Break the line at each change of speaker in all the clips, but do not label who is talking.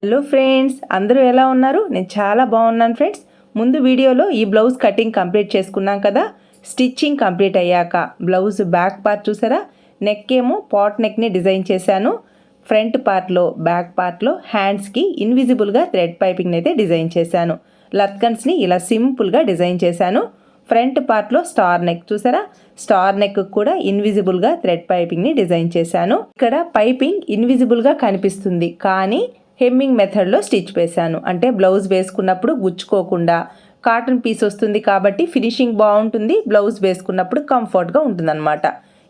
Hello friends, అందరూ ఎలా ఉన్నారు? నేను చాలా బాగున్నాను ఫ్రెండ్స్. ముందు వీడియోలో ఈ బ్లౌజ్ కటింగ్ కంప్లీట్ చేసుకున్నాం కదా. స్టిచ్చింగ్ కంప్లీట్ అయ్యాక బ్లౌజ్ బ్యాక్ పార్ట్ చూసారా, నెక్ ఏమో పాట్ నెక్ని డిజైన్ చేశాను. ఫ్రంట్ పార్ట్లో బ్యాక్ పార్ట్లో హ్యాండ్స్కి ఇన్విజిబుల్గా థ్రెడ్ పైపింగ్ని అయితే డిజైన్ చేశాను. లత్కన్స్ని ఇలా సింపుల్గా డిజైన్ చేశాను. ఫ్రంట్ పార్ట్లో స్టార్ నెక్ చూసారా, స్టార్ నెక్ కూడా ఇన్విజిబుల్గా థ్రెడ్ పైపింగ్ని డిజైన్ చేశాను. ఇక్కడ పైపింగ్ ఇన్విజిబుల్గా కనిపిస్తుంది, కానీ హెమ్మింగ్ మెథడ్లో స్టిచ్ వేశాను. అంటే బ్లౌజ్ వేసుకున్నప్పుడు గుచ్చుకోకుండా కాటన్ పీస్ వస్తుంది కాబట్టి ఫినిషింగ్ బాగుంటుంది, బ్లౌజ్ వేసుకున్నప్పుడు కంఫర్ట్గా ఉంటుందన్నమాట.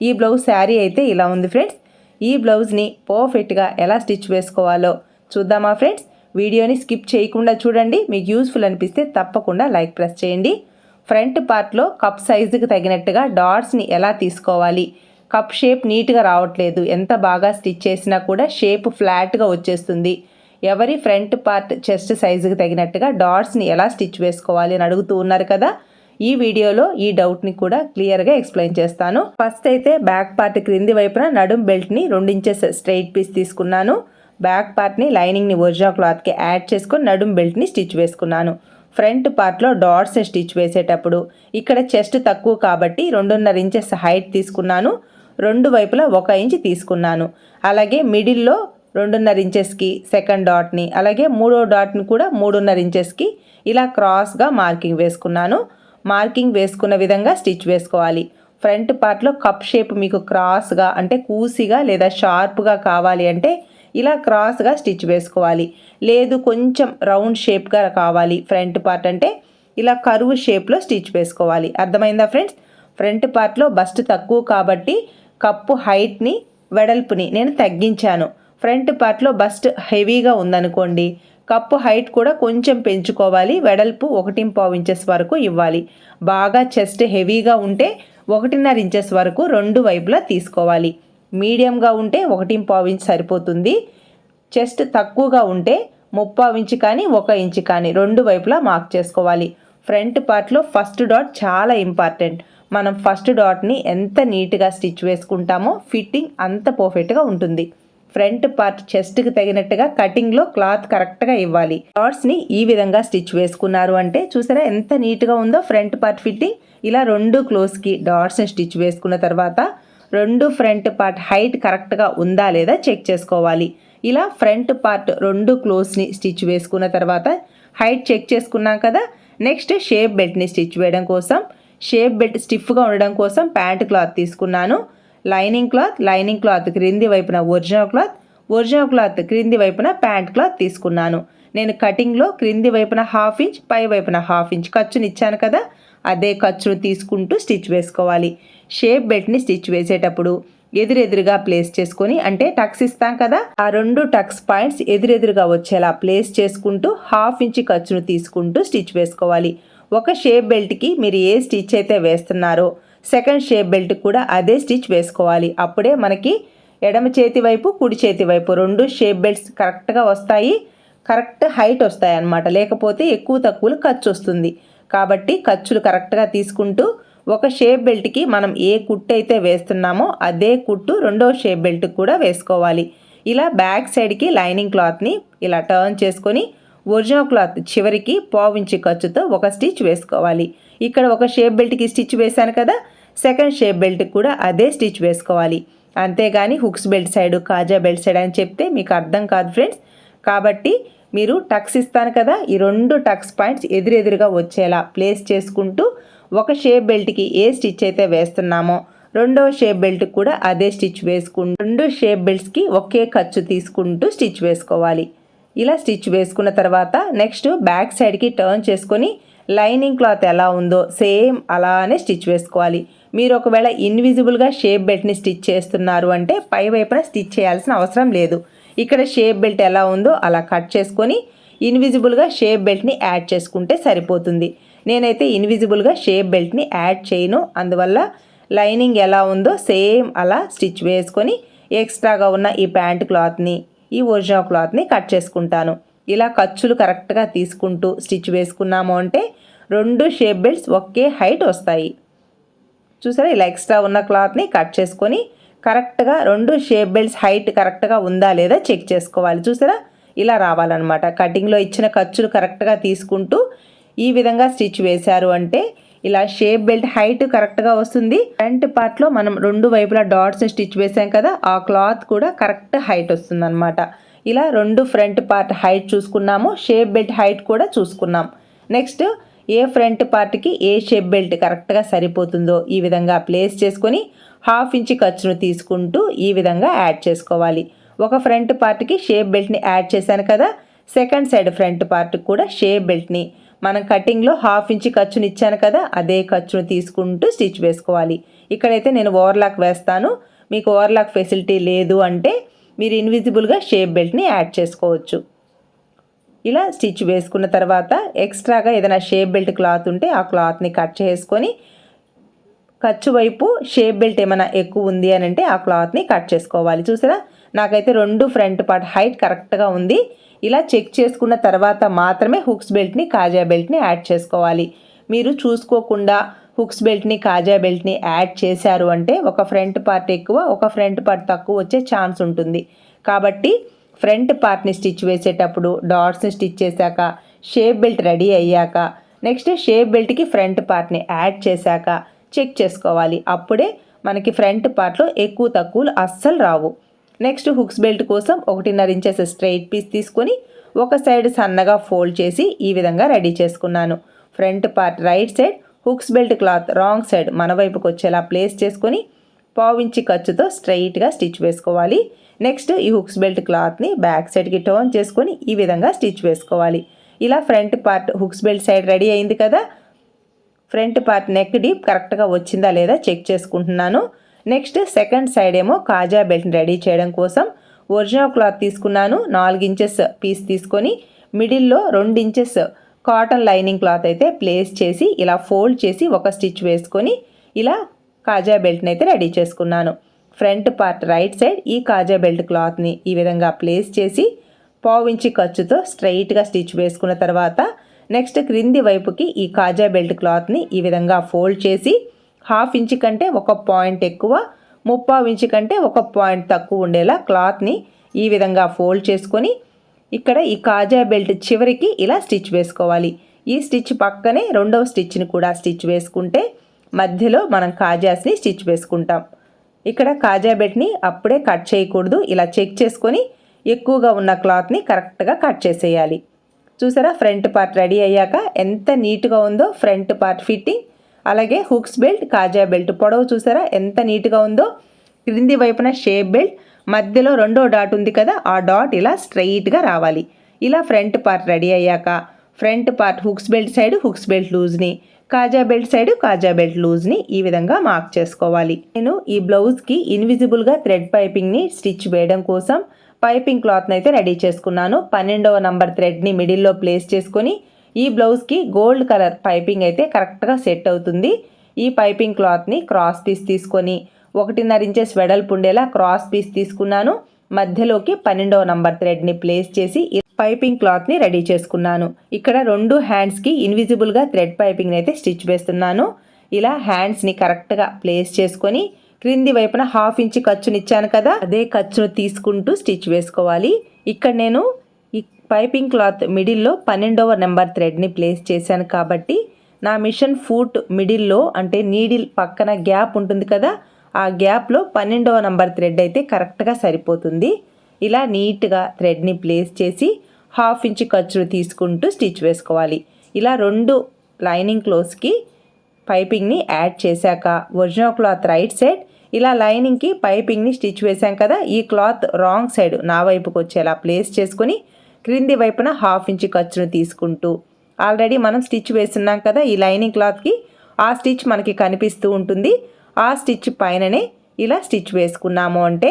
ఈ బ్లౌజ్ శారీ అయితే ఇలా ఉంది ఫ్రెండ్స్. ఈ బ్లౌజ్ని పర్ఫెక్ట్గా ఎలా స్టిచ్ వేసుకోవాలో చూద్దామా ఫ్రెండ్స్? వీడియోని స్కిప్ చేయకుండా చూడండి. మీకు యూస్ఫుల్ అనిపిస్తే తప్పకుండా లైక్ ప్రెస్ చేయండి. ఫ్రంట్ పార్ట్లో కప్ సైజుకి తగినట్టుగా డాట్స్ని ఎలా తీసుకోవాలి, కప్ షేప్ నీట్గా రావట్లేదు, ఎంత బాగా స్టిచ్ చేసినా కూడా షేప్ ఫ్లాట్గా వచ్చేస్తుంది. ఎవరి ఫ్రంట్ పార్ట్ చెస్ట్ సైజుకి తగినట్టుగా డాట్స్ని ఎలా స్టిచ్ వేసుకోవాలి అని అడుగుతూ ఉన్నారు కదా. ఈ వీడియోలో ఈ డౌట్ని కూడా క్లియర్గా ఎక్స్ప్లెయిన్ చేస్తాను. ఫస్ట్ అయితే బ్యాక్ పార్ట్ క్రింది వైపున నడుం బెల్ట్ని 2 ఇంచెస్ స్ట్రైట్ పీస్ తీసుకున్నాను. బ్యాక్ పార్ట్ని లైనింగ్ని ఒరిజినల్ క్లాత్కి యాడ్ చేసుకొని నడుం బెల్ట్ని స్టిచ్ వేసుకున్నాను. ఫ్రంట్ పార్ట్లో డాట్స్ స్టిచ్ వేసేటప్పుడు ఇక్కడ చెస్ట్ తక్కువ కాబట్టి 2.5 ఇంచెస్ హైట్ తీసుకున్నాను. 2 వైపులా 1 ఇంచ్ తీసుకున్నాను. అలాగే మిడిల్లో 2.5 ఇంచెస్కి సెకండ్ డాట్ని, అలాగే 3వ డాట్ని కూడా 3.5 ఇంచెస్కి ఇలా క్రాస్గా మార్కింగ్ వేసుకున్నాను. మార్కింగ్ వేసుకున్న విధంగా స్టిచ్ వేసుకోవాలి. ఫ్రంట్ పార్ట్లో కప్ షేప్ మీకు క్రాస్గా అంటే కూసిగా లేదా షార్ప్గా కావాలి అంటే ఇలా క్రాస్గా స్టిచ్ వేసుకోవాలి. లేదు కొంచెం రౌండ్ షేప్గా కావాలి ఫ్రంట్ పార్ట్ అంటే ఇలా కర్వ్ షేప్లో స్టిచ్ వేసుకోవాలి. అర్థమైందా ఫ్రెండ్స్? ఫ్రంట్ పార్ట్లో బస్ట్ తక్కువ కాబట్టి కప్పు హైట్ని వెడల్పుని నేను తగ్గించాను. ఫ్రంట్ పార్ట్లో బస్ట్ హెవీగా ఉందనుకోండి, కప్పు హైట్ కూడా కొంచెం పెంచుకోవాలి. వెడల్పు 1.5 ఇంచెస్ వరకు ఇవ్వాలి. బాగా చెస్ట్ హెవీగా ఉంటే 1.5 ఇంచెస్ వరకు 2 వైపులా తీసుకోవాలి. మీడియంగా ఉంటే 1.5 ఇంచ్ సరిపోతుంది. చెస్ట్ తక్కువగా ఉంటే 3.5 ఇంచ్ కానీ 1 ఇంచ్ కానీ 2 వైపులా మార్క్ చేసుకోవాలి. ఫ్రంట్ పార్ట్లో ఫస్ట్ డాట్ చాలా ఇంపార్టెంట్. మనం ఫస్ట్ డాట్ని ఎంత నీట్గా స్టిచ్ వేసుకుంటామో ఫిట్టింగ్ అంత పర్ఫెక్ట్గా ఉంటుంది. ఫ్రంట్ పార్ట్ చెస్ట్కి తగినట్టుగా కటింగ్లో క్లాత్ కరెక్ట్గా ఇవ్వాలి. డాట్స్ని ఈ విధంగా స్టిచ్ వేసుకున్నారు అంటే చూసారా ఎంత నీట్గా ఉందో ఫ్రంట్ పార్ట్ ఫిట్టింగ్. ఇలా 2 క్లోజ్కి డాట్స్ని స్టిచ్ వేసుకున్న తర్వాత 2 ఫ్రంట్ పార్ట్ హైట్ కరెక్ట్గా ఉందా లేదా చెక్ చేసుకోవాలి. ఇలా ఫ్రంట్ పార్ట్ 2 క్లోజ్ని స్టిచ్ వేసుకున్న తర్వాత హైట్ చెక్ చేసుకున్నాం కదా. నెక్స్ట్ షేప్ బెల్ట్ని స్టిచ్ వేయడం కోసం, షేప్ బెల్ట్ స్టిఫ్గా ఉండడం కోసం ప్యాంట్ క్లాత్ తీసుకున్నాను. లైనింగ్ క్లాత్ క్రింది వైపున ఒరిజినల్ క్లాత్ క్రింది వైపున ప్యాంట్ క్లాత్ తీసుకున్నాను. నేను కటింగ్లో క్రింది వైపున 1/2 ఇంచ్, పై వైపున 1/2 ఇంచ్ ఖర్చుని ఇచ్చాను కదా, అదే ఖర్చును తీసుకుంటూ స్టిచ్ వేసుకోవాలి. షేప్ బెల్ట్ని స్టిచ్ వేసేటప్పుడు ఎదురెదురుగా ప్లేస్ చేసుకొని, అంటే టక్స్ ఇస్తాం కదా, ఆ 2 టక్స్ పాయింట్స్ ఎదురెదురుగా వచ్చేలా ప్లేస్ చేసుకుంటూ 1/2 ఇంచ్ ఖర్చును తీసుకుంటూ స్టిచ్ వేసుకోవాలి. ఒక షేప్ బెల్ట్కి మీరు ఏ స్టిచ్ అయితే వేస్తున్నారో సెకండ్ షేప్ బెల్ట్ కూడా అదే స్టిచ్ వేసుకోవాలి. అప్పుడే మనకి ఎడమ చేతి వైపు కుడి చేతి వైపు 2 షేప్ బెల్ట్స్ కరెక్ట్గా వస్తాయి, కరెక్ట్ హైట్ వస్తాయి అన్నమాట. లేకపోతే ఎక్కువ తక్కువలు ఖర్చు వస్తుంది. కాబట్టి ఖర్చులు కరెక్ట్గా తీసుకుంటూ ఒక షేప్ బెల్ట్కి మనం ఏ కుట్టు అయితే వేస్తున్నామో అదే కుట్టు 2వ షేప్ బెల్ట్కి కూడా వేసుకోవాలి. ఇలా బ్యాక్ సైడ్కి లైనింగ్ క్లాత్ని ఇలా టర్న్ చేసుకొని ఒరిజినల్ క్లాత్ చివరికి 1/4 ఇంచ్ ఖర్చుతో ఒక స్టిచ్ వేసుకోవాలి. ఇక్కడ ఒక షేప్ బెల్ట్కి స్టిచ్ వేశాను కదా, సెకండ్ షేప్ బెల్ట్కి కూడా అదే స్టిచ్ వేసుకోవాలి. అంతేగాని హుక్స్ బెల్ట్ సైడ్, కాజా బెల్ట్ సైడ్ అని చెప్తే మీకు అర్థం కాదు ఫ్రెండ్స్. కాబట్టి మీరు టక్స్ ఇస్తాను కదా, ఈ 2 టక్స్ పాయింట్స్ ఎదురెదురుగా వచ్చేలా ప్లేస్ చేసుకుంటూ ఒక షేప్ బెల్ట్కి ఏ స్టిచ్ అయితే వేస్తున్నామో 2వ షేప్ బెల్ట్కి కూడా అదే స్టిచ్ వేసుకుంటూ 2 షేప్ బెల్ట్స్కి ఒకే ఖర్చు తీసుకుంటూ స్టిచ్ వేసుకోవాలి. ఇలా స్టిచ్ వేసుకున్న తర్వాత నెక్స్ట్ బ్యాక్ సైడ్కి టర్న్ చేసుకొని లైనింగ్ క్లాత్ ఎలా ఉందో సేమ్ అలానే స్టిచ్ వేసుకోవాలి. మీరు ఒకవేళ ఇన్విజిబుల్గా షేప్ బెల్ట్ని స్టిచ్ చేస్తున్నారు అంటే పై వైపున స్టిచ్ చేయాల్సిన అవసరం లేదు. ఇక్కడ షేప్ బెల్ట్ ఎలా ఉందో అలా కట్ చేసుకొని ఇన్విజిబుల్గా షేప్ బెల్ట్ని యాడ్ చేసుకుంటే సరిపోతుంది. నేనైతే ఇన్విజిబుల్గా షేప్ బెల్ట్ని యాడ్ చేయను, అందువల్ల లైనింగ్ ఎలా ఉందో సేమ్ అలా స్టిచ్ వేసుకొని ఎక్స్ట్రాగా ఉన్న ఈ ప్యాంట్ క్లాత్ని, ఈ ఒరిజినల్ క్లాత్ని కట్ చేసుకుంటాను. ఇలా ఖర్చులు కరెక్ట్గా తీసుకుంటూ స్టిచ్ వేసుకున్నాము అంటే 2 షేప్ బెల్ట్స్ ఒకే హైట్ వస్తాయి. చూసారా, ఇలా ఎక్స్ట్రా ఉన్న క్లాత్ని కట్ చేసుకొని కరెక్ట్గా 2 షేప్ బెల్ట్స్ హైట్ కరెక్ట్గా ఉందా లేదా చెక్ చేసుకోవాలి. చూసారా, ఇలా రావాలన్నమాట. కటింగ్లో ఇచ్చిన ఖర్చులు కరెక్ట్గా తీసుకుంటూ ఈ విధంగా స్టిచ్ వేశారు అంటే ఇలా షేప్ బెల్ట్ హైట్ కరెక్ట్గా వస్తుంది. ఫ్రంట్ పార్ట్లో మనం 2 వైపులా డాట్స్ని స్టిచ్ వేసాం కదా, ఆ క్లాత్ కూడా కరెక్ట్ హైట్ వస్తుంది అనమాట. ఇలా 2 ఫ్రంట్ పార్ట్ హైట్ చూసుకున్నాము, షేప్ బెల్ట్ హైట్ కూడా చూసుకున్నాం. నెక్స్ట్ ఏ ఫ్రంట్ పార్ట్కి ఏ షేప్ బెల్ట్ కరెక్ట్గా సరిపోతుందో ఈ విధంగా ప్లేస్ చేసుకొని 1/2 ఇంచ్ ఖర్చును తీసుకుంటూ ఈ విధంగా యాడ్ చేసుకోవాలి. ఒక ఫ్రంట్ పార్ట్కి షేప్ బెల్ట్ని యాడ్ చేశాను కదా, సెకండ్ సైడ్ ఫ్రంట్ పార్ట్కి కూడా షేప్ బెల్ట్ని మనం కటింగ్లో 1/2 ఇంచ్ ఖర్చుని ఇచ్చాను కదా, అదే ఖర్చును తీసుకుంటూ స్టిచ్ వేసుకోవాలి. ఇక్కడైతే నేను ఓవర్లాక్ వేస్తాను. మీకు ఓవర్లాక్ ఫెసిలిటీ లేదు అంటే మీరు ఇన్విజిబుల్గా షేప్ బెల్ట్ని యాడ్ చేసుకోవచ్చు. ఇలా స్టిచ్ వేసుకున్న తర్వాత ఎక్స్ట్రాగా ఏదైనా షేప్ బెల్ట్ క్లాత్ ఉంటే ఆ క్లాత్ని కట్ చేసుకొని ఖర్చు వైపు షేప్ బెల్ట్ ఏమైనా ఎక్కువ ఉంది అని అంటే ఆ క్లాత్ని కట్ చేసుకోవాలి. చూసారా, నాకైతే 2 ఫ్రంట్ పార్ట్ హైట్ కరెక్ట్గా ఉంది. ఇలా చెక్ చేసుకున్న తర్వాత మాత్రమే హుక్స్ బెల్ట్ని కాజా బెల్ట్ని యాడ్ చేసుకోవాలి. మీరు చూసుకోకుండా హుక్స్ బెల్ట్ని కాజా బెల్ట్ని యాడ్ చేశారు అంటే ఒక ఫ్రంట్ పార్ట్ ఎక్కువ ఒక ఫ్రంట్ పార్ట్ తక్కువ వచ్చే ఛాన్స్ ఉంటుంది. కాబట్టి ఫ్రంట్ పార్ట్ని స్టిచ్ వేసేటప్పుడు డాట్స్ని స్టిచ్ చేశాక షేప్ బెల్ట్ రెడీ అయ్యాక నెక్స్ట్ షేప్ బెల్ట్కి ఫ్రంట్ పార్ట్ని యాడ్ చేశాక చెక్ చేసుకోవాలి. అప్పుడే మనకి ఫ్రంట్ పార్ట్లో ఎక్కువ తక్కువలు అస్సలు రావు. నెక్స్ట్ హుక్స్ బెల్ట్ కోసం 1.5 ఇంచెస్ స్ట్రైట్ పీస్ తీసుకొని ఒక సైడ్ సన్నగా ఫోల్డ్ చేసి ఈ విధంగా రెడీ చేసుకున్నాను. Front part right side, hooks belt cloth wrong side మన వైపుకి వచ్చేలా ప్లేస్ చేసుకొని 1/4 ఇంచ్ ఖర్చుతో స్ట్రైట్గా స్టిచ్ వేసుకోవాలి. నెక్స్ట్ ఈ హుక్స్ బెల్ట్ క్లాత్ని బ్యాక్ సైడ్కి టర్న్ చేసుకొని ఈ విధంగా స్టిచ్ వేసుకోవాలి. ఇలా front part hooks belt side ready అయింది కదా. ఫ్రంట్ పార్ట్ నెక్ డీప్ కరెక్ట్గా వచ్చిందా లేదా చెక్ చేసుకుంటున్నాను. నెక్స్ట్ సెకండ్ సైడ్ ఏమో కాజా బెల్ట్ని రెడీ చేయడం కోసం ఒరిజినల్ క్లాత్ తీసుకున్నాను. 4 ఇంచెస్ పీస్ తీసుకొని మిడిల్లో 2 ఇంచెస్ కాటన్ లైనింగ్ క్లాత్ అయితే ప్లేస్ చేసి ఇలా ఫోల్డ్ చేసి ఒక స్టిచ్ వేసుకొని ఇలా కాజా బెల్ట్ని అయితే రెడీ చేసుకున్నాను. ఫ్రంట్ పార్ట్ రైట్ సైడ్ ఈ కాజా బెల్ట్ క్లాత్ని ఈ విధంగా ప్లేస్ చేసి 1/4 ఇంచ్ ఖర్చుతో స్ట్రైట్గా స్టిచ్ వేసుకున్న తర్వాత నెక్స్ట్ క్రింది వైపుకి ఈ కాజా బెల్ట్ క్లాత్ని ఈ విధంగా ఫోల్డ్ చేసి 1/2 ఇంచ్ కంటే 1 పాయింట్ ఎక్కువ 3/4 ఇంచ్ కంటే 1 పాయింట్ తక్కువ ఉండేలా క్లాత్ని ఈ విధంగా ఫోల్డ్ చేసుకొని ఇక్కడ ఈ కాజా బెల్ట్ చివరికి ఇలా స్టిచ్ వేసుకోవాలి. ఈ స్టిచ్ పక్కనే రెండవ స్టిచ్ని కూడా స్టిచ్ వేసుకుంటే మధ్యలో మనం కాజాస్ని స్టిచ్ వేసుకుంటాం. ఇక్కడ కాజా బెల్ట్ని అప్పుడే కట్ చేయకూడదు. ఇలా చెక్ చేసుకొని ఎక్కువగా ఉన్న క్లాత్ని కరెక్ట్గా కట్ చేసేయాలి. చూసారా, ఫ్రంట్ పార్ట్ రెడీ అయ్యాక ఎంత నీట్గా ఉందో ఫ్రంట్ పార్ట్ ఫిట్టింగ్. అలాగే హుక్స్ బెల్ట్ కాజా బెల్ట్ పొడవు చూసారా ఎంత నీట్గా ఉందో. క్రింది వైపున షేప్ బెల్ట్, మధ్యలో రెండో డాట్ ఉంది కదా, ఆ డాట్ ఇలా స్ట్రైట్గా రావాలి. ఇలా ఫ్రంట్ పార్ట్ రెడీ అయ్యాక front part hooks belt side hooks belt లూజ్ని, కాజా బెల్ట్ సైడ్ కాజా బెల్ట్ లూజ్ని ఈ విధంగా మార్క్ చేసుకోవాలి. నేను ఈ బ్లౌజ్కి ఇన్విజిబుల్గా థ్రెడ్ పైపింగ్ని స్టిచ్ వేయడం కోసం పైపింగ్ క్లాత్ని అయితే రెడీ చేసుకున్నాను. 12వ నంబర్ థ్రెడ్ని మిడిల్లో ప్లేస్ చేసుకొని ఈ బ్లౌజ్కి గోల్డ్ కలర్ పైపింగ్ అయితే కరెక్ట్గా సెట్ అవుతుంది. ఈ పైపింగ్ క్లాత్ని క్రాస్ పీస్ తీసుకొని 1.5 ఇంచెస్ వెడల్పు ఉండేలా క్రాస్ పీస్ తీసుకున్నాను. మధ్యలోకి 12వ నంబర్ థ్రెడ్ని ప్లేస్ చేసి పైపింగ్ క్లాత్ని రెడీ చేసుకున్నాను. ఇక్కడ 2 హ్యాండ్స్కి ఇన్విజిబుల్గా థ్రెడ్ పైపింగ్ని అయితే స్టిచ్ వేస్తున్నాను. ఇలా హ్యాండ్స్ని కరెక్ట్గా ప్లేస్ చేసుకొని క్రింది వైపున 1/2 ఇంచ్ ఖర్చుని ఇచ్చాను కదా, అదే ఖర్చును తీసుకుంటూ స్టిచ్ వేసుకోవాలి. ఇక్కడ నేను ఈ పైపింగ్ క్లాత్ మిడిల్లో 12వ నెంబర్ థ్రెడ్ని ప్లేస్ చేశాను కాబట్టి నా మిషన్ ఫూట్ మిడిల్లో అంటే నీడిల్ పక్కన గ్యాప్ ఉంటుంది కదా, ఆ గ్యాప్లో 12వ నంబర్ థ్రెడ్ అయితే కరెక్ట్గా సరిపోతుంది. ఇలా నీట్గా థ్రెడ్ని ప్లేస్ చేసి 1/2 ఇంచ్ ఖర్చును తీసుకుంటూ స్టిచ్ వేసుకోవాలి. ఇలా 2 లైనింగ్ క్లోత్స్కి పైపింగ్ని యాడ్ చేశాక ఒరిజినల్ క్లాత్ రైట్ సైడ్ ఇలా లైనింగ్కి పైపింగ్ని స్టిచ్ వేసాం కదా, ఈ క్లాత్ రాంగ్ సైడ్ నా వైపుకి వచ్చేలా ప్లేస్ చేసుకొని క్రింది వైపున 1/2 ఇంచ్ ఖర్చును తీసుకుంటూ ఆల్రెడీ మనం స్టిచ్ వేస్తున్నాం కదా ఈ లైనింగ్ క్లాత్కి, ఆ స్టిచ్ మనకి కనిపిస్తూ ఉంటుంది. ఆ స్టిచ్ పైననే ఇలా స్టిచ్ వేసుకున్నాము అంటే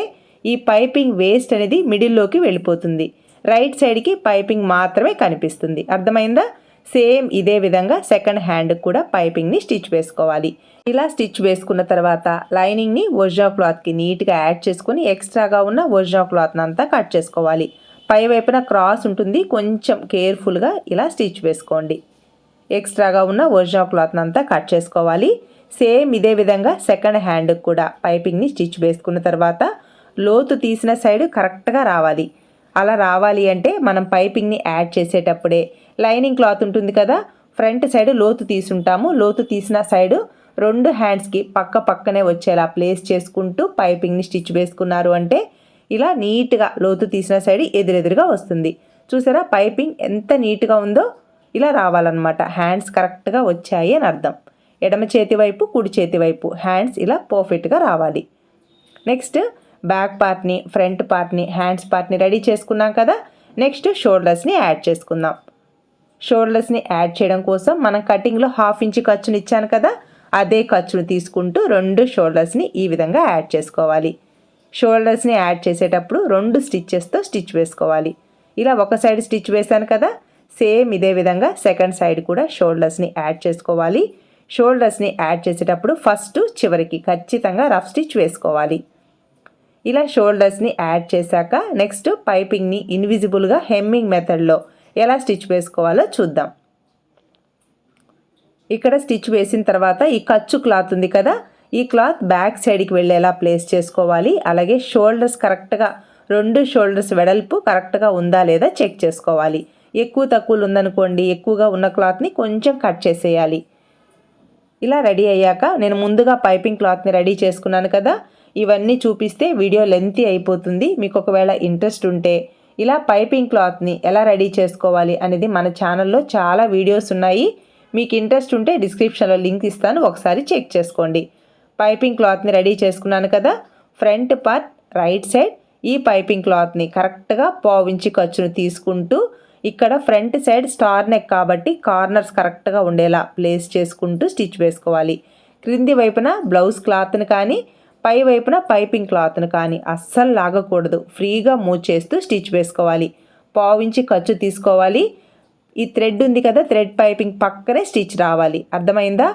ఈ పైపింగ్ వేస్ట్ అనేది మిడిల్లోకి వెళ్ళిపోతుంది. రైట్ సైడ్కి పైపింగ్ మాత్రమే కనిపిస్తుంది. అర్థమైందా? సేమ్ ఇదే విధంగా సెకండ్ హ్యాండ్ కూడా పైపింగ్ని స్టిచ్ వేసుకోవాలి. ఇలా స్టిచ్ వేసుకున్న తర్వాత లైనింగ్ని ఒరిజినల్ క్లాత్కి నీట్గా యాడ్ చేసుకొని ఎక్స్ట్రాగా ఉన్న ఒరిజినల్ క్లాత్ని అంతా కట్ చేసుకోవాలి. పై వైపున క్రాస్ ఉంటుంది, కొంచెం కేర్ఫుల్గా ఇలా స్టిచ్ వేసుకోండి. ఎక్స్ట్రాగా ఉన్న ఒరిజినల్ క్లాత్ని అంతా కట్ చేసుకోవాలి. సేమ్ ఇదే విధంగా సెకండ్ హ్యాండ్కి కూడా పైపింగ్ని స్టిచ్ వేసుకున్న తర్వాత లోతు తీసిన సైడ్ కరెక్ట్గా రావాలి. అలా రావాలి అంటే మనం పైపింగ్ని యాడ్ చేసేటప్పుడే లైనింగ్ క్లాత్ ఉంటుంది కదా, ఫ్రంట్ సైడ్ లోతు తీసుంటాము. లోతు తీసిన సైడు 2 హ్యాండ్స్కి పక్కనే వచ్చేలా ప్లేస్ చేసుకుంటూ పైపింగ్ని స్టిచ్ వేసుకున్నారు అంటే ఇలా నీట్గా లోతు తీసిన సైడ్ ఎదురెదురుగా వస్తుంది. చూసారా పైపింగ్ ఎంత నీట్గా ఉందో, ఇలా రావాలన్నమాట. హ్యాండ్స్ కరెక్ట్గా వచ్చాయి అని అర్థం. ఎడమ చేతి వైపు కుడి చేతి వైపు హ్యాండ్స్ ఇలా పర్ఫెక్ట్గా రావాలి. నెక్స్ట్ బ్యాక్ పార్ట్ని, ఫ్రంట్ పార్ట్ని, హ్యాండ్స్ పార్ట్ని రెడీ చేసుకున్నాం కదా. నెక్స్ట్ షోల్డర్స్ని యాడ్ చేసుకుందాం. షోల్డర్స్ని యాడ్ చేయడం కోసం మనం కటింగ్లో 1/2 ఇంచ్ ఖర్చుని ఇచ్చాను కదా, అదే ఖర్చును తీసుకుంటూ 2 షోల్డర్స్ని ఈ విధంగా యాడ్ చేసుకోవాలి. షోల్డర్స్ని యాడ్ చేసేటప్పుడు 2 స్టిచ్చెస్తో స్టిచ్ వేసుకోవాలి. ఇలా ఒక సైడ్ స్టిచ్ వేసాను కదా, సేమ్ ఇదే విధంగా సెకండ్ సైడ్ కూడా షోల్డర్స్ని యాడ్ చేసుకోవాలి. షోల్డర్స్ని యాడ్ చేసేటప్పుడు ఫస్ట్ చివరికి ఖచ్చితంగా రఫ్ స్టిచ్ వేసుకోవాలి. ఇలా షోల్డర్స్ని యాడ్ చేశాక నెక్స్ట్ పైపింగ్ని ఇన్విజిబుల్గా హెమ్మింగ్ మెథడ్లో ఎలా స్టిచ్ వేసుకోవాలో చూద్దాం. ఇక్కడ స్టిచ్ వేసిన తర్వాత ఈ ఖర్చు క్లాత్ ఉంది కదా, ఈ క్లాత్ బ్యాక్ సైడ్కి వెళ్ళేలా ప్లేస్ చేసుకోవాలి. అలాగే షోల్డర్స్ కరెక్ట్గా 2 షోల్డర్స్ వెడల్పు కరెక్ట్గా ఉందా లేదా చెక్ చేసుకోవాలి. ఎక్కువ తక్కువలు ఉందనుకోండి, ఎక్కువగా ఉన్న క్లాత్ని కొంచెం కట్ చేసేయాలి. ఇలా రెడీ అయ్యాక నేను ముందుగా పైపింగ్ క్లాత్ని రెడీ చేసుకున్నాను కదా, ఇవన్నీ చూపిస్తే వీడియో లెంతీ అయిపోతుంది. మీకు ఒకవేళ ఇంట్రెస్ట్ ఉంటే ఇలా పైపింగ్ క్లాత్ని ఎలా రెడీ చేసుకోవాలి అనేది మన ఛానల్లో చాలా వీడియోస్ ఉన్నాయి. మీకు ఇంట్రెస్ట్ ఉంటే డిస్క్రిప్షన్లో లింక్ ఇస్తాను, ఒకసారి చెక్ చేసుకోండి. పైపింగ్ క్లాత్ని రెడీ చేసుకున్నాను కదా, ఫ్రంట్ పార్ట్ రైట్ సైడ్ ఈ పైపింగ్ క్లాత్ని కరెక్ట్గా 1/4 ఇంచ్ ఖర్చును తీసుకుంటూ ఇక్కడ ఫ్రంట్ సైడ్ స్టార్ నెక్ కాబట్టి కార్నర్స్ కరెక్ట్గా ఉండేలా ప్లేస్ చేసుకుంటూ స్టిచ్ వేసుకోవాలి. క్రింది వైపున బ్లౌజ్ క్లాత్ని కానీ పై వైపున పైపింగ్ క్లాత్ను కానీ అస్సలు లాగకూడదు. ఫ్రీగా మూవ్ చేస్తూ స్టిచ్ వేసుకోవాలి. 1/4 ఇంచ్ ఖర్చు తీసుకోవాలి. ఈ థ్రెడ్ ఉంది కదా, థ్రెడ్ పైపింగ్ పక్కనే స్టిచ్ రావాలి. అర్థమైందా?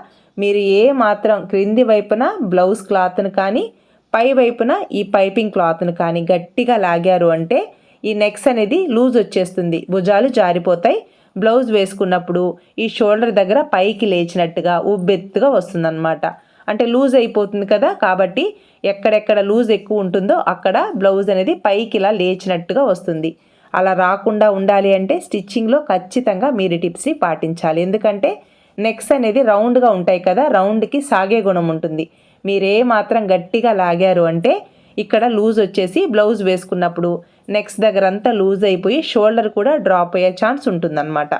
మీరు ఏ మాత్రం క్రింది వైపున బ్లౌజ్ క్లాత్ను కానీ పై వైపున ఈ పైపింగ్ క్లాత్ను కానీ గట్టిగా లాగారు అంటే ఈ నెక్స్ అనేది లూజ్ వచ్చేస్తుంది, భుజాలు జారిపోతాయి. బ్లౌజ్ వేసుకున్నప్పుడు ఈ షోల్డర్ దగ్గర పైకి లేచినట్టుగా ఉబ్బెత్తుగా వస్తుందన్నమాట. అంటే లూజ్ అయిపోతుంది కదా, కాబట్టి ఎక్కడెక్కడ లూజ్ ఎక్కువ ఉంటుందో అక్కడ బ్లౌజ్ అనేది పైకి ఇలా లేచినట్టుగా వస్తుంది. అలా రాకుండా ఉండాలి అంటే స్టిచ్చింగ్లో ఖచ్చితంగా మీరు టిప్స్ని పాటించాలి. ఎందుకంటే నెక్స్ అనేది రౌండ్గా ఉంటాయి కదా, రౌండ్కి సాగే గుణం ఉంటుంది. మీరే మాత్రం గట్టిగా లాగారు అంటే ఇక్కడ లూజ్ వచ్చేసి బ్లౌజ్ వేసుకున్నప్పుడు నెక్స్ దగ్గర అంతా లూజ్ అయిపోయి షోల్డర్ కూడా డ్రాప్ అయ్యే ఛాన్స్ ఉంటుందన్నమాట.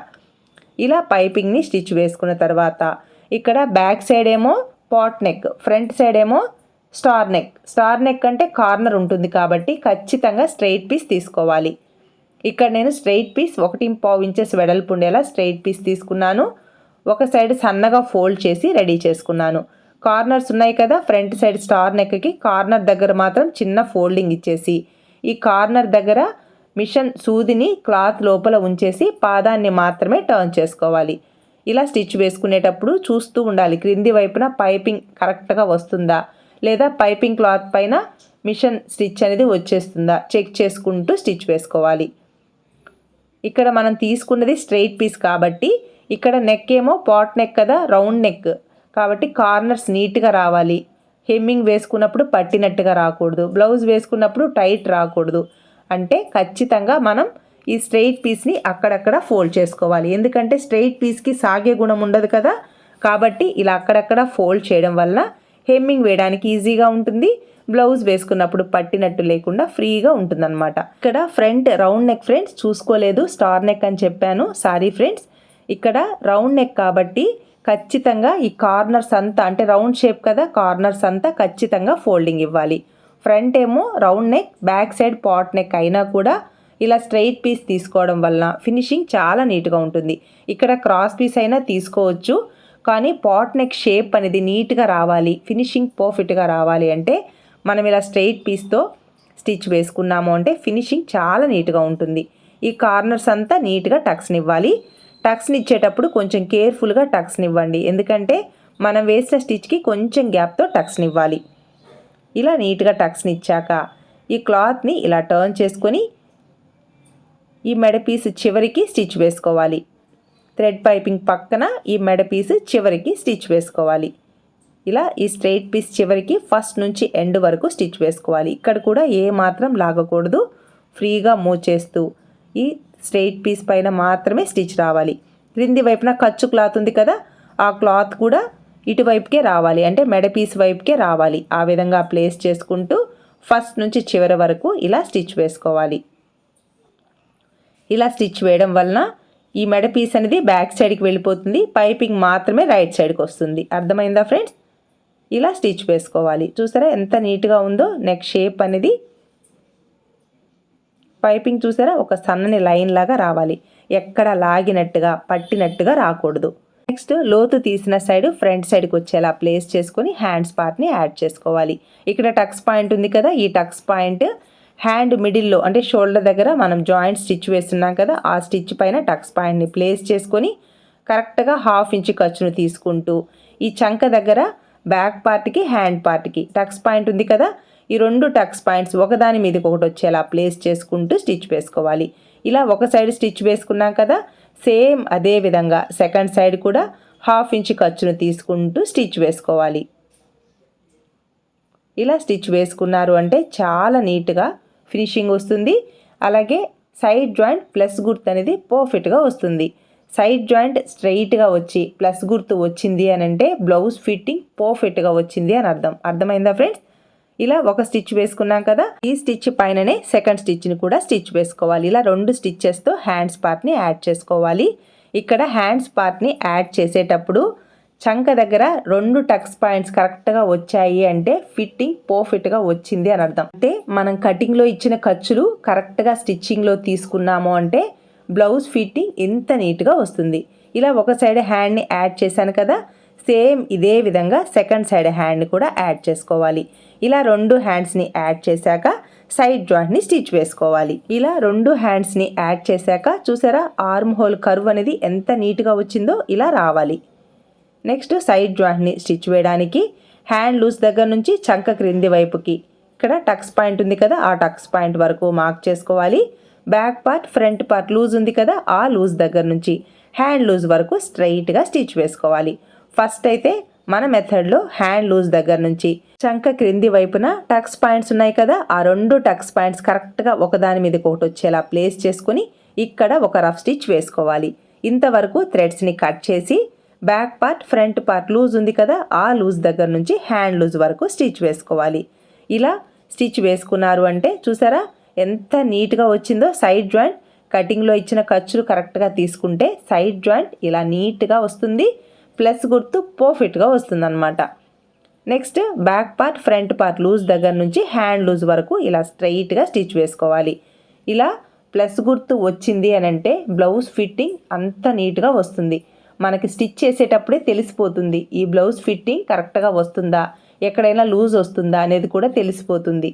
ఇలా పైపింగ్ని స్టిచ్ వేసుకున్న తర్వాత ఇక్కడ బ్యాక్ సైడ్ ఏమో పాట్ నెక్, ఫ్రంట్ సైడ్ ఏమో స్టార్ నెక్. స్టార్ నెక్ అంటే కార్నర్ ఉంటుంది కాబట్టి ఖచ్చితంగా స్ట్రైట్ పీస్ తీసుకోవాలి. ఇక్కడ నేను స్ట్రైట్ పీస్ 1.5 ఇంచెస్ వెడల్పు ఉండేలా స్ట్రైట్ పీస్ తీసుకున్నాను. ఒక సైడ్ సన్నగా ఫోల్డ్ చేసి రెడీ చేసుకున్నాను. కార్నర్స్ ఉన్నాయి కదా, ఫ్రంట్ సైడ్ స్టార్ నెక్కి కార్నర్ దగ్గర మాత్రం చిన్న ఫోల్డింగ్ ఇచ్చేసి ఈ కార్నర్ దగ్గర మిషన్ సూదిని క్లాత్ లోపల ఉంచేసి పాదాన్ని మాత్రమే టర్న్ చేసుకోవాలి. ఇలా స్టిచ్ వేసుకునేటప్పుడు చూస్తూ ఉండాలి, క్రింది వైపున పైపింగ్ కరెక్ట్గా వస్తుందా లేదా పైపింగ్ క్లాత్ పైన మిషన్ స్టిచ్ అనేది వచ్చేస్తుందా చెక్ చేసుకుంటూ స్టిచ్ వేసుకోవాలి. ఇక్కడ మనం తీసుకున్నది స్ట్రైట్ పీస్ కాబట్టి ఇక్కడ నెక్ ఏమో పాట్ నెక్ కదా, రౌండ్ నెక్ కాబట్టి కార్నర్స్ నీట్గా రావాలి. హెమ్మింగ్ వేసుకున్నప్పుడు పట్టినట్టుగా రాకూడదు, బ్లౌజ్ వేసుకున్నప్పుడు టైట్ రాకూడదు. అంటే ఖచ్చితంగా మనం ఈ స్ట్రైట్ పీస్ని అక్కడక్కడ ఫోల్డ్ చేసుకోవాలి. ఎందుకంటే స్ట్రైట్ పీస్కి సాగే గుణం ఉండదు కదా, కాబట్టి ఇలా అక్కడక్కడ ఫోల్డ్ చేయడం వల్ల హెమ్మింగ్ వేయడానికి ఈజీగా ఉంటుంది. బ్లౌజ్ వేసుకున్నప్పుడు పట్టినట్టు లేకుండా ఫ్రీగా ఉంటుందన్నమాట. ఇక్కడ ఫ్రంట్ రౌండ్ నెక్ ఫ్రెండ్స్ చూసుకోలేదు, స్టార్ నెక్ అని చెప్పాను, సారీ ఫ్రెండ్స్. ఇక్కడ రౌండ్ నెక్ కాబట్టి ఖచ్చితంగా ఈ కార్నర్స్ అంతా అంటే రౌండ్ షేప్ కదా, కార్నర్స్ అంతా ఖచ్చితంగా ఫోల్డింగ్ ఇవ్వాలి. ఫ్రంట్ ఏమో round neck, back side pot neck అయినా కూడా ఇలా స్ట్రైట్ పీస్ తీసుకోవడం వల్ల ఫినిషింగ్ చాలా నీట్గా ఉంటుంది. ఇక్కడ క్రాస్ పీస్ అయినా తీసుకోవచ్చు, కానీ పాట్ నెక్ షేప్ అనేది నీట్గా రావాలి, ఫినిషింగ్ పర్ఫెక్ట్గా రావాలి అంటే మనం ఇలా స్ట్రైట్ పీస్తో స్టిచ్ వేసుకున్నాము అంటే ఫినిషింగ్ చాలా నీట్గా ఉంటుంది. ఈ కార్నర్స్ అంతా నీట్గా టక్స్ని ఇవ్వాలి. టక్స్ని ఇచ్చేటప్పుడు కొంచెం కేర్ఫుల్గా టక్స్ని ఇవ్వండి, ఎందుకంటే మనం వేసిన స్టిచ్కి కొంచెం గ్యాప్తో టక్స్ని ఇవ్వాలి. ఇలా నీట్గా టక్స్ని ఇచ్చాక ఈ క్లాత్ని ఇలా టర్న్ చేసుకొని ఈ మెడ పీస్ చివరికి స్టిచ్ వేసుకోవాలి. థ్రెడ్ పైపింగ్ పక్కన ఈ మెడ పీస్ చివరికి స్టిచ్ వేసుకోవాలి. ఇలా ఈ స్ట్రైట్ పీస్ చివరికి ఫస్ట్ నుంచి ఎండ్ వరకు స్టిచ్ వేసుకోవాలి. ఇక్కడ కూడా ఏ మాత్రం లాగకూడదు, ఫ్రీగా మూవ్ చేస్తూ ఈ స్ట్రెయిట్ పీస్ పైన మాత్రమే స్టిచ్ రావాలి. క్రింది వైపున ఖర్చు క్లాత్ ఉంది కదా, ఆ క్లాత్ కూడా ఇటువైపుకే రావాలి, అంటే మెడ పీస్ వైపుకే రావాలి. ఆ విధంగా ప్లేస్ చేసుకుంటూ ఫస్ట్ నుంచి చివరి వరకు ఇలా స్టిచ్ వేసుకోవాలి. ఇలా స్టిచ్ వేయడం వలన ఈ మెడ పీస్ అనేది బ్యాక్ సైడ్కి వెళ్ళిపోతుంది, పైపింగ్ మాత్రమే రైట్ సైడ్కి వస్తుంది. అర్థమైందా ఫ్రెండ్స్? ఇలా స్టిచ్ వేసుకోవాలి. చూసారా ఎంత నీట్గా ఉందో నెక్ షేప్ అనేది. పైపింగ్ చూసారా ఒక సన్నని లైన్ లాగా రావాలి, ఎక్కడ లాగినట్టుగా పట్టినట్టుగా రాకూడదు. నెక్స్ట్ లోతు తీసిన సైడ్ ఫ్రంట్ సైడ్కి వచ్చేలా ప్లేస్ చేసుకొని హ్యాండ్స్ పార్ట్ని యాడ్ చేసుకోవాలి. ఇక్కడ టక్స్ పాయింట్ ఉంది కదా, ఈ టక్స్ పాయింట్ హ్యాండ్ మిడిల్లో అంటే షోల్డర్ దగ్గర మనం జాయింట్ స్టిచ్ వేస్తున్నాం కదా, ఆ స్టిచ్ పైన టక్స్ పాయింట్ని ప్లేస్ చేసుకొని కరెక్ట్గా 1/2 ఇంచ్ ఖర్చును తీసుకుంటూ ఈ చంక దగ్గర బ్యాక్ పార్ట్కి హ్యాండ్ పార్ట్కి టక్స్ పాయింట్ ఉంది కదా, ఈ 2 టక్స్ పాయింట్స్ ఒకదాని మీదకి ఒకటి వచ్చేలా ప్లేస్ చేసుకుంటూ స్టిచ్ వేసుకోవాలి. ఇలా ఒక సైడ్ స్టిచ్ వేసుకున్నాం కదా, సేమ్ అదే విధంగా సెకండ్ సైడ్ కూడా 1/2 ఇంచ్ ఖర్చును తీసుకుంటూ స్టిచ్ వేసుకోవాలి. ఇలా స్టిచ్ వేసుకున్నారు అంటే చాలా నీట్గా ఫినిషింగ్ వస్తుంది. అలాగే సైడ్ జాయింట్ ప్లస్ గుర్తు అనేది పర్ఫెక్ట్గా వస్తుంది. సైడ్ జాయింట్ స్ట్రైట్గా వచ్చి ప్లస్ గుర్తు వచ్చింది అని అంటే బ్లౌజ్ ఫిట్టింగ్ పర్ఫెక్ట్గా వచ్చింది అని అర్థం. అర్థమైందా ఫ్రెండ్స్? ఇలా ఒక స్టిచ్ వేసుకున్నాం కదా, ఈ స్టిచ్ పైననే సెకండ్ స్టిచ్ని కూడా స్టిచ్ వేసుకోవాలి. ఇలా 2 స్టిచ్చెస్తో హ్యాండ్స్ పార్ట్ని యాడ్ చేసుకోవాలి. ఇక్కడ హ్యాండ్స్ పార్ట్ని యాడ్ చేసేటప్పుడు చంక దగ్గర 2 టక్స్ పాయింట్స్ కరెక్ట్గా వచ్చాయి అంటే ఫిట్టింగ్ పర్ఫెక్ట్గా వచ్చింది అని అర్థం. అంటే మనం కటింగ్లో ఇచ్చిన ఖర్చులు కరెక్ట్గా స్టిచ్చింగ్లో తీసుకున్నాము అంటే బ్లౌజ్ ఫిట్టింగ్ ఎంత నీట్గా వస్తుంది. ఇలా ఒక సైడ్ హ్యాండ్ని యాడ్ చేశాను కదా, సేమ్ ఇదే విధంగా సెకండ్ సైడ్ హ్యాండ్ని కూడా యాడ్ చేసుకోవాలి. ఇలా 2 హ్యాండ్స్ని యాడ్ చేశాక సైడ్ జాయింట్ని స్టిచ్ వేసుకోవాలి. ఇలా 2 హ్యాండ్స్ని యాడ్ చేశాక చూసారా ఆర్మ్ హోల్ కర్వ్ అనేది ఎంత నీట్గా వచ్చిందో ఇలా రావాలి. నెక్స్ట్ సైడ్ జాయింట్ని స్టిచ్ వేయడానికి హ్యాండ్ లూజ్ దగ్గర నుంచి చంక క్రింది వైపుకి ఇక్కడ టక్స్ పాయింట్ ఉంది కదా, ఆ టక్స్ పాయింట్ వరకు మార్క్ చేసుకోవాలి. Back part front part loose ఉంది కదా, ఆ లూజ్ దగ్గర నుంచి హ్యాండ్ లూజ్ వరకు స్ట్రైట్గా స్టిచ్ వేసుకోవాలి. ఫస్ట్ అయితే మన మెథడ్లో హ్యాండ్ లూజ్ దగ్గర నుంచి చంక క్రింది వైపున టక్స్ పాయింట్స్ ఉన్నాయి కదా, ఆ 2 టక్స్ పాయింట్స్ కరెక్ట్గా ఒకదాని మీద ఒకటి వచ్చేలా ప్లేస్ చేసుకుని ఇక్కడ ఒక రఫ్ స్టిచ్ వేసుకోవాలి. ఇంతవరకు థ్రెడ్స్ని కట్ చేసి back part front part loose ఉంది కదా, ఆ లూజ్ దగ్గర నుంచి హ్యాండ్ లూజ్ వరకు స్టిచ్ వేసుకోవాలి. ఇలా స్టిచ్ వేసుకున్నారు అంటే చూసారా ఎంత నీట్గా వచ్చిందో. సైడ్ జాయింట్ కటింగ్లో ఇచ్చిన ఖర్చులు కరెక్ట్గా తీసుకుంటే సైడ్ జాయింట్ ఇలా నీట్గా వస్తుంది, ప్లస్ గుర్తు పర్ఫెక్ట్గా వస్తుంది అనమాట. Next back part front part loose దగ్గర నుంచి హ్యాండ్ లూజ్ వరకు ఇలా స్ట్రైట్గా స్టిచ్ వేసుకోవాలి. ఇలా ప్లస్ గుర్తు వచ్చింది అని అంటే బ్లౌజ్ ఫిట్టింగ్ అంత నీట్గా వస్తుంది. మనకి స్టిచ్ చేసేటప్పుడే తెలిసిపోతుంది ఈ బ్లౌజ్ ఫిట్టింగ్ కరెక్ట్గా వస్తుందా, ఎక్కడైనా లూజ్ వస్తుందా అనేది కూడా తెలిసిపోతుంది.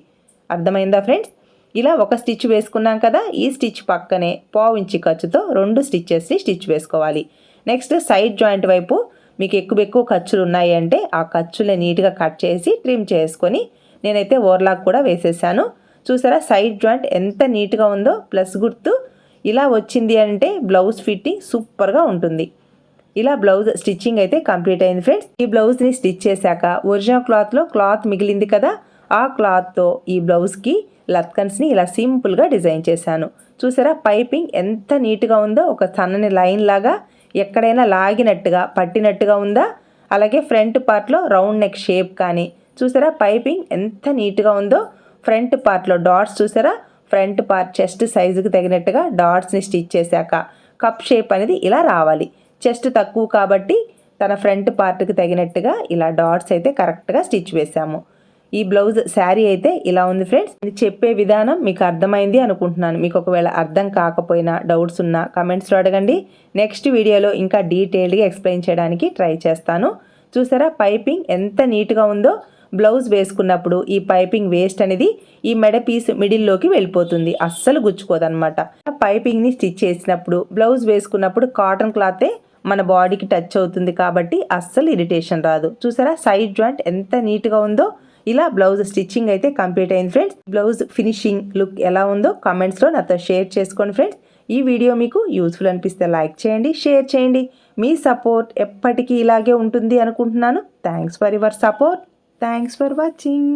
అర్థమైందా ఫ్రెండ్స్? ఇలా ఒక స్టిచ్ వేసుకున్నాం కదా, ఈ స్టిచ్ పక్కనే 1/2 ఇంచ్ ఖర్చుతో 2 స్టిచ్చెస్ని స్టిచ్ వేసుకోవాలి. నెక్స్ట్ సైడ్ జాయింట్ వైపు మీకు ఎక్కువ ఖర్చులు ఉన్నాయి అంటే ఆ ఖర్చులే నీట్గా కట్ చేసి ట్రిమ్ చేసుకొని నేనైతే ఓవర్లాక్ కూడా వేసేసాను. చూసారా సైడ్ జాయింట్ ఎంత నీట్గా ఉందో, ప్లస్ గుర్తు ఇలా వచ్చింది అంటే బ్లౌజ్ ఫిట్టింగ్ సూపర్గా ఉంటుంది. ఇలా బ్లౌజ్ స్టిచ్చింగ్ అయితే కంప్లీట్ అయింది ఫ్రెండ్స్. ఈ బ్లౌజ్ని స్టిచ్ చేశాక ఒరిజినల్ క్లాత్లో క్లాత్ మిగిలింది కదా, ఆ క్లాత్తో ఈ బ్లౌజ్కి లత్కన్స్ని ఇలా సింపుల్గా డిజైన్ చేశాను. చూసారా పైపింగ్ ఎంత నీట్గా ఉందో, ఒక సన్నని లైన్ లాగా ఎక్కడైనా లాగినట్టుగా పట్టినట్టుగా ఉందా. అలాగే ఫ్రంట్ పార్ట్లో రౌండ్ నెక్ షేప్ కానీ చూసారా పైపింగ్ ఎంత నీట్గా ఉందో. ఫ్రంట్ పార్ట్లో డాట్స్ చూసారా, ఫ్రంట్ పార్ట్ చెస్ట్ సైజుకి తగినట్టుగా డాట్స్ని స్టిచ్ చేశాక కప్ షేప్ అనేది ఇలా రావాలి. చెస్ట్ తక్కువ కాబట్టి తన ఫ్రంట్ పార్ట్కి తగినట్టుగా ఇలా డాట్స్ అయితే కరెక్ట్గా స్టిచ్ వేసాము. ఈ బ్లౌజ్ శారీ అయితే ఇలా ఉంది ఫ్రెండ్స్. ఇది చెప్పే విధానం మీకు అర్థమైంది అనుకుంటున్నాను. మీకు ఒకవేళ అర్థం కాకపోయినా డౌట్స్ ఉన్నా కమెంట్స్లో అడగండి. నెక్స్ట్ వీడియోలో ఇంకా డీటెయిల్డ్గా ఎక్స్ప్లెయిన్ చేయడానికి ట్రై చేస్తాను. చూసారా పైపింగ్ ఎంత నీట్గా ఉందో. బ్లౌజ్ వేసుకున్నప్పుడు ఈ పైపింగ్ వేస్ట్ అనేది ఈ మెడ పీస్ మిడిల్లోకి వెళ్ళిపోతుంది, అస్సలు గుచ్చుకోదనమాట. పైపింగ్ని స్టిచ్ చేసినప్పుడు బ్లౌజ్ వేసుకున్నప్పుడు కాటన్ క్లాతే మన బాడీకి టచ్ అవుతుంది కాబట్టి అస్సలు ఇరిటేషన్ రాదు. చూసారా సైడ్ జాయింట్ ఎంత నీట్గా ఉందో. ఇలా బ్లౌజ్ స్టిచ్చింగ్ అయితే కంప్లీట్ అయింది ఫ్రెండ్స్. బ్లౌజ్ ఫినిషింగ్ లుక్ ఎలా ఉందో కామెంట్స్లో నాతో షేర్ చేసుకోండి ఫ్రెండ్స్. ఈ వీడియో మీకు యూస్ఫుల్ అనిపిస్తే లైక్ చేయండి, షేర్ చేయండి. మీ సపోర్ట్ ఎప్పటికీ ఇలాగే ఉంటుంది అనుకుంటున్నాను. Thanks for your support. Thanks for watching.